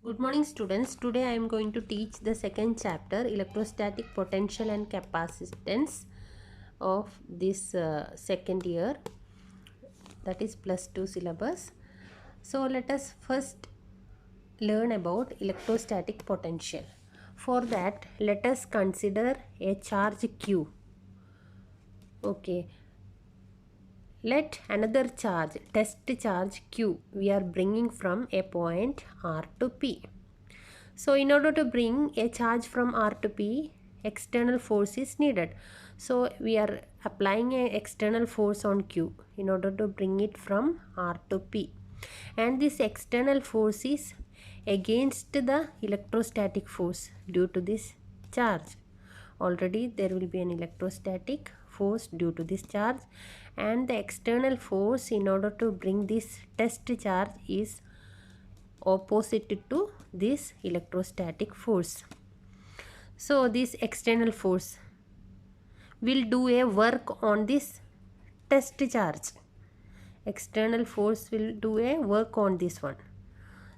Good morning students. Today I am going to teach the second chapter, electrostatic potential and capacitance of this second year, that is +2 syllabus. So let us first learn about electrostatic potential. For that, let us consider a charge Q. Okay, let another charge, test charge Q, we are bringing from a point R to P. So in order to bring a charge from R to P, external force is needed. So we are applying an external force on Q in order to bring it from R to P. And this external force is against the electrostatic force due to this charge. Already there will be an electrostatic force due to this charge, and the external force in order to bring this test charge is opposite to this electrostatic force. So this external force will do a work on this test charge. External force will do a work on this one.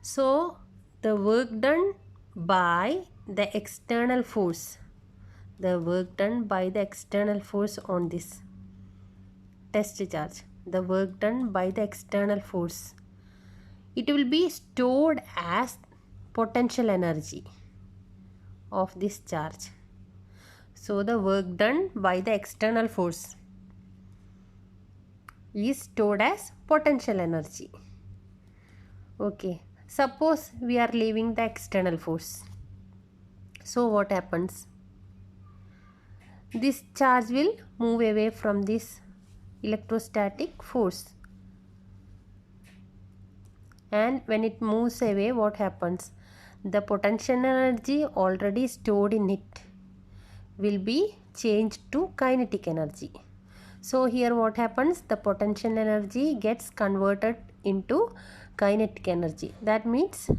So the work done by the external force, on this test charge, the work done by the external force, it will be stored as potential energy of this charge. So the work done by the external force is stored as potential energy. Okay, suppose we are leaving the external force. So what happens? This charge will move away from this electrostatic force. And when it moves away, what happens? The potential energy already stored in it will be changed to kinetic energy. So here what happens? The potential energy gets converted into kinetic energy. That means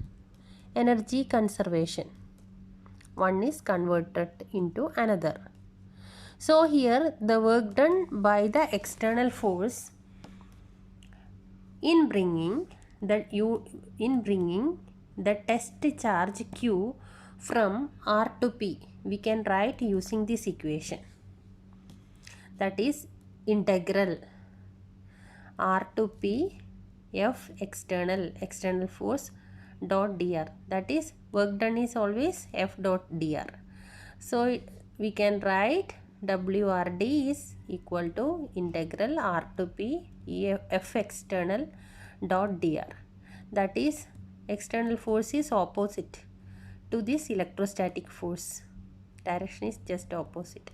energy conservation. One is converted into another. So here the work done by the external force in bringing the test charge Q from R to P, we can write using this equation. That is integral R to P F external force dot dr. That is work done is always F dot dr. So we can write WRD is equal to integral R to P F external dot dr. That is external force is opposite to this electrostatic force. Direction is just opposite.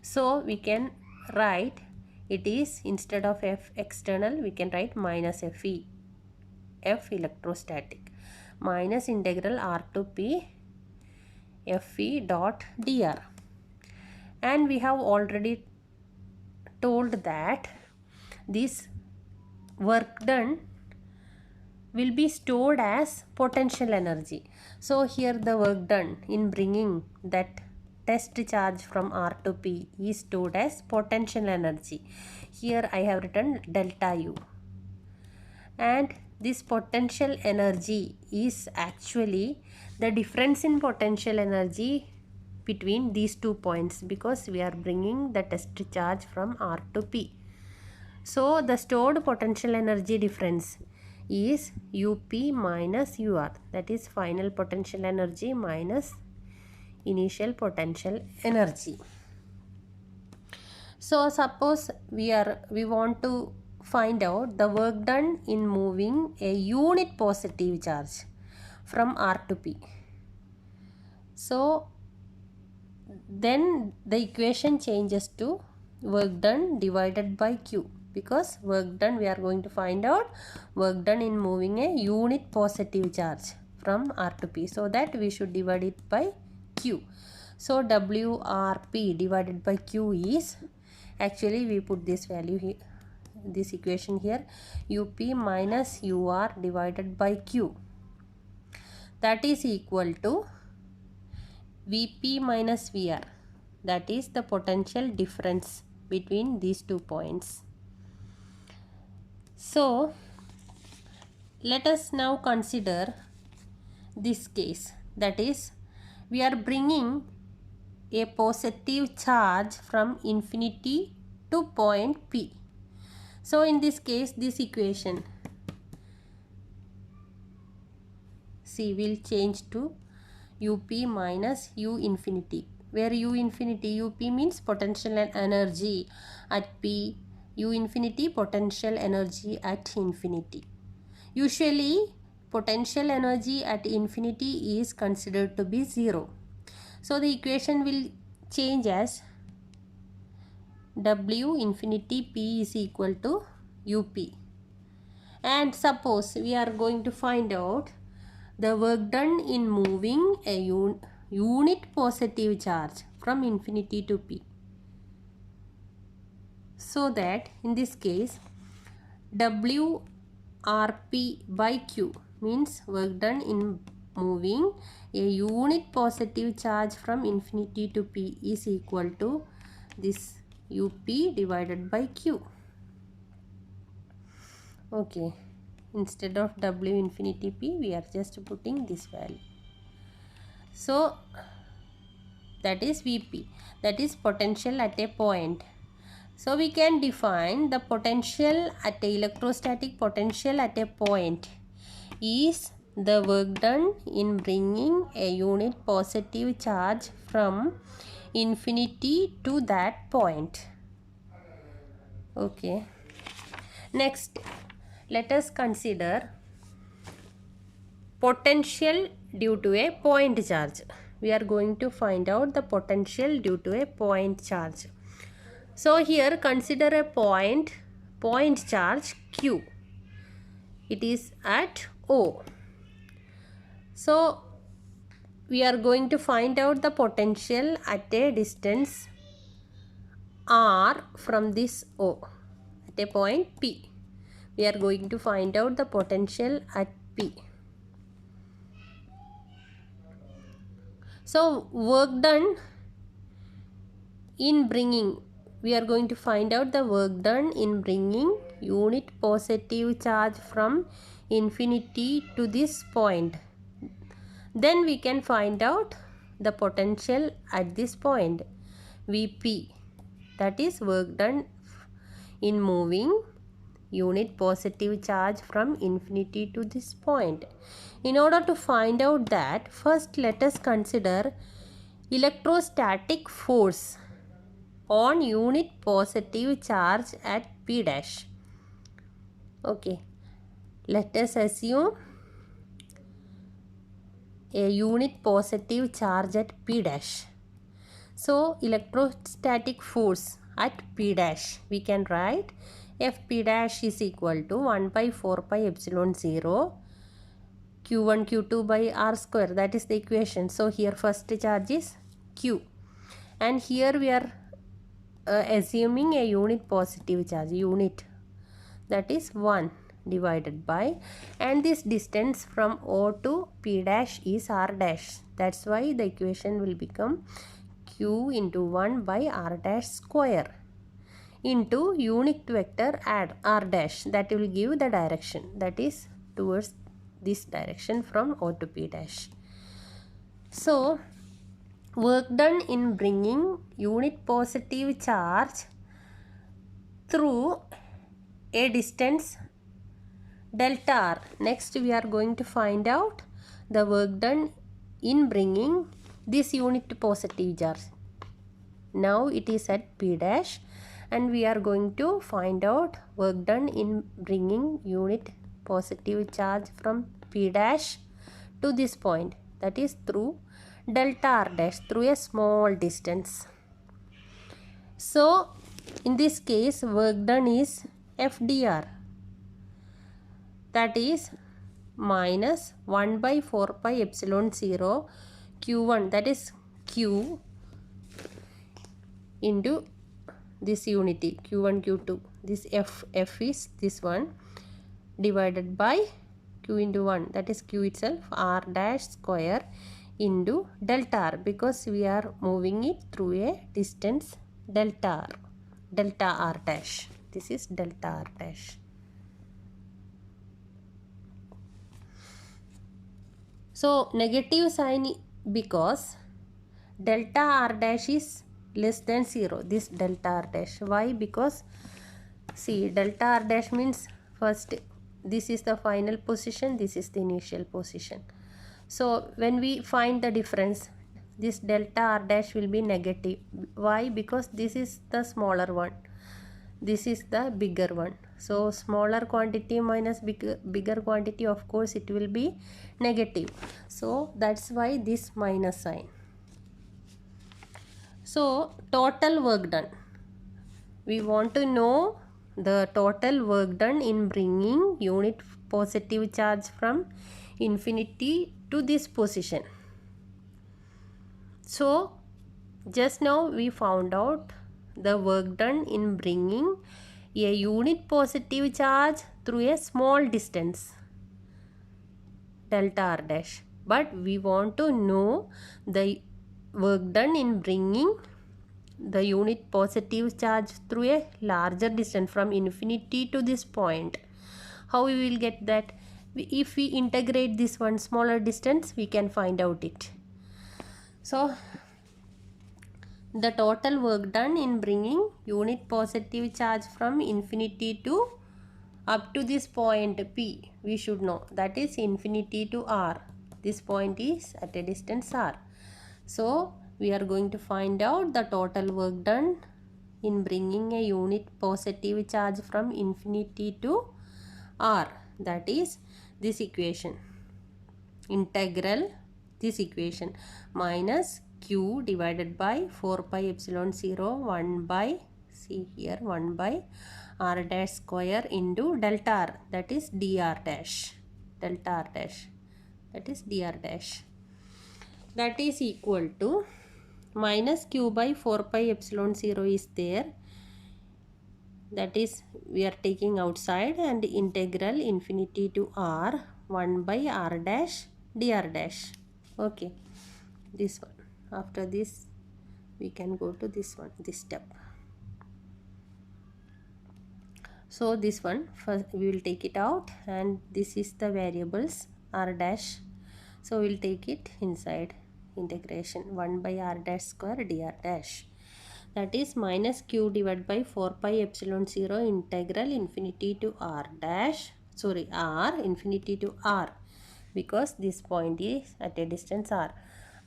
So we can write it is, instead of F external, we can write minus FE, F electrostatic, minus integral R to P FE dot dr. And we have already told that this work done will be stored as potential energy. So here the work done in bringing that test charge from R to P is stored as potential energy. Here I have written delta U. And this potential energy is actually the difference in potential energy between these 2 points, because we are bringing the test charge from R to P. So the stored potential energy difference is UP minus UR, that is final potential energy minus initial potential energy. So suppose we want to find out the work done in moving a unit positive charge from R to P. So then the equation changes to work done divided by Q, because work done, we are going to find out work done in moving a unit positive charge from R to P. So that we should divide it by Q. So WRP divided by Q is, actually we put this value here, this equation here, UP minus UR divided by Q. That is equal to VP minus VR. That is the potential difference between these 2 points. So let us now consider this case, that is we are bringing a positive charge from infinity to point P. So in this case, this equation C will change to UP minus U infinity, where U infinity, UP means potential and energy at P, U infinity potential energy at infinity. Usually potential energy at infinity is considered to be 0. So the equation will change as W infinity P is equal to UP. And suppose we are going to find out the work done in moving a unit positive charge from infinity to P. So that in this case W Rp by Q means work done in moving a unit positive charge from infinity to P is equal to this UP divided by Q. Okay, instead of W infinity P, we are just putting this value. So that is Vp, that is potential at a point. So we can define the potential at a electrostatic potential at a point is the work done in bringing a unit positive charge from infinity to that point. Okay. Next, let us consider potential due to a point charge. We are going to find out the potential due to a point charge. So here consider a point charge Q. It is at O. So we are going to find out the potential at a distance R from this O at a point P. We are going to find out the potential at P. So work done in bringing, we are going to find out the work done in bringing unit positive charge from infinity to this point. Then we can find out the potential at this point, Vp, that is work done in moving unit positive charge from infinity to this point. In order to find out that, first let us consider electrostatic force on unit positive charge at P dash. Okay, let us assume a unit positive charge at P dash. So electrostatic force at P dash, we can write Fp dash is equal to 1 by 4 pi epsilon 0 Q1 Q2 by R square, that is the equation. So here first charge is Q, and here we are assuming a unit positive charge, unit, that is 1 divided by, and this distance from O to P dash is R dash. That's why the equation will become Q into 1 by R dash square into unit vector add R dash, that will give the direction, that is towards this direction from O to P dash. So work done in bringing unit positive charge through a distance delta R. Next we are going to find out the work done in bringing this unit positive charge. Now it is at P dash, and we are going to find out work done in bringing unit positive charge from P dash to this point, that is through delta R dash, through a small distance. So in this case work done is FDR, that is minus 1 by 4 pi epsilon 0 Q1, that is Q, into this unity Q1 Q2, this F is this one, divided by Q into 1, that is Q itself, R dash square into delta R, because we are moving it through a distance delta R dash. This is delta R dash. So negative sign because delta r dash is less than 0. This delta r dash. Why? Because see, delta r dash means first this is the final position, this is the initial position. So when we find the difference, this delta r dash will be negative. Why? Because this is the smaller one, this is the bigger one. So smaller quantity minus bigger quantity, of course it will be negative. So that's why this minus sign. So total work done. We want to know the total work done in bringing unit positive charge from infinity to this position. So just now we found out the work done in bringing a unit positive charge through a small distance, delta r dash. But we want to know the work done in bringing the unit positive charge through a larger distance from infinity to this point. How we will get that? If we integrate this one smaller distance, we can find out it. So the total work done in bringing unit positive charge from infinity to up to this point P, we should know, that is infinity to R. This point is at a distance R. So we are going to find out the total work done in bringing a unit positive charge from infinity to R. That is this equation. Integral this equation minus q divided by 4 pi epsilon 0 1 by, see here, 1 by r dash square into delta r, that is dr dash, delta r dash, that is dr dash, that is equal to minus q by 4 pi epsilon 0 is there, that is we are taking outside, and integral infinity to r 1 by r dash dr dash. Okay, this one. After this we can go to this one, this step. So this one first we will take it out, and this is the variables r dash, so we will take it inside. Integration 1 by r dash square dr dash, that is minus q divided by 4 pi epsilon 0 integral infinity to r dash, sorry, r infinity to r, because this point is at a distance r,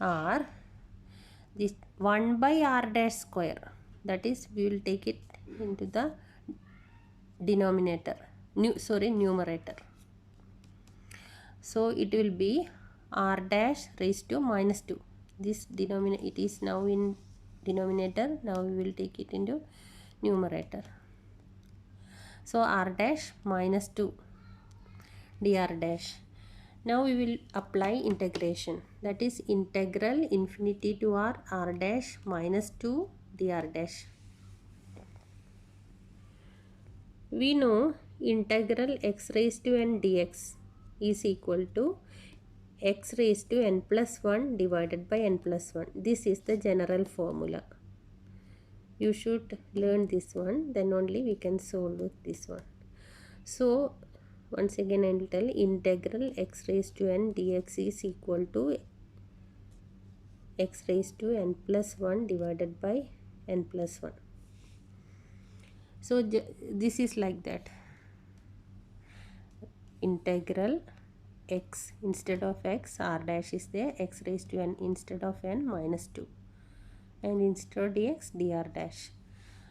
r this 1 by r dash square, that is we will take it into the denominator, numerator. So it will be r dash raised to minus 2. This denominator, it is now in denominator, now we will take it into numerator. So r dash minus 2 dr dash. Now we will apply integration, that is integral infinity to r dash minus 2 dr dash. We know integral x raised to n dx is equal to x raised to n plus 1 divided by n plus 1. This is the general formula. You should learn this one, then only we can solve with this one. So once again I will tell, integral x raised to n dx is equal to x raised to n plus 1 divided by n plus 1. So this is like that. Integral x, instead of x r dash is there, x raised to n instead of n minus 2, and instead of dx dr dash.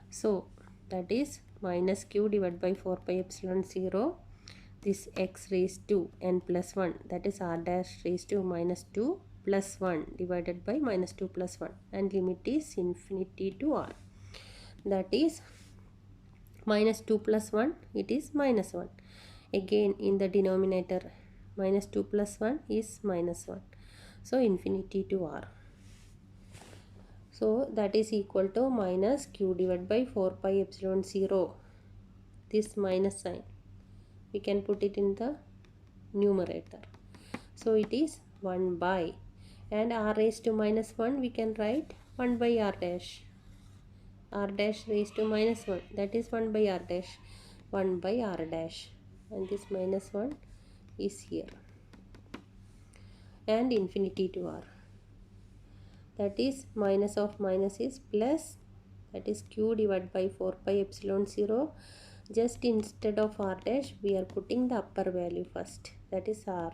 So that is minus q divided by 4 pi epsilon 0, this x raised to n plus 1, that is r dash raised to minus 2 plus 1 divided by minus 2 plus 1, and limit is infinity to r, that is minus 2 plus 1, it is minus 1. Again in the denominator, minus 2 plus 1 is minus 1. So infinity to r. So that is equal to minus q divided by 4 pi epsilon 0. This minus sign, we can put it in the numerator. So it is 1 by, and r raised to minus 1 we can write 1 by r dash. R dash raised to minus 1, that is 1 by r dash, 1 by r dash, and this minus 1 is here. and infinity to r. That is minus of minus is plus, that is q divided by 4 pi epsilon 0. Just instead of r dash we are putting the upper value first, that is r,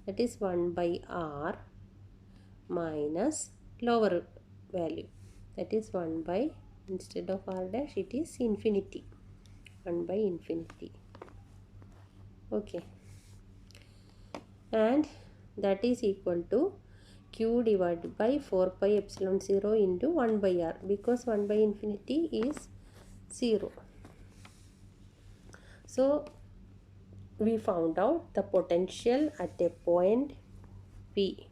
that is 1 by r minus lower value, that is 1 by, instead of r dash it is infinity, 1 by infinity. Okay, and that is equal to q divided by 4 pi epsilon 0 into 1 by r, because 1 by infinity is 0. So we found out the potential at a point P,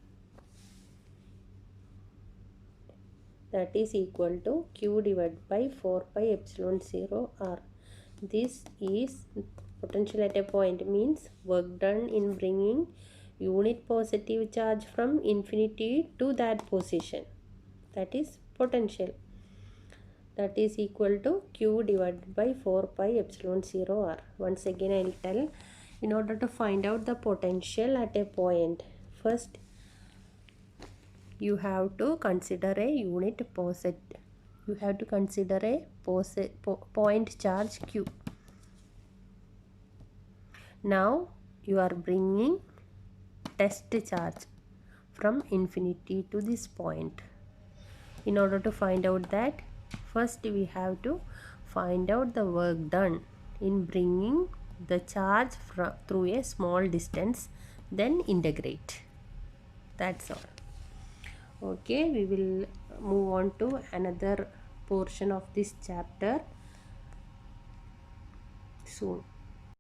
that is equal to q divided by 4 pi epsilon 0 r. This is potential at a point, means work done in bringing unit positive charge from infinity to that position, that is potential. That is equal to q divided by 4 pi epsilon 0 r. Once again I will tell, in order to find out the potential at a point, first you have to consider a unit positive, you have to consider a point charge q. Now you are bringing test charge from infinity to this point. In order to find out that, first we have to find out the work done in bringing the charge through a small distance, then integrate. That's all. Okay, we will move on to another portion of this chapter soon.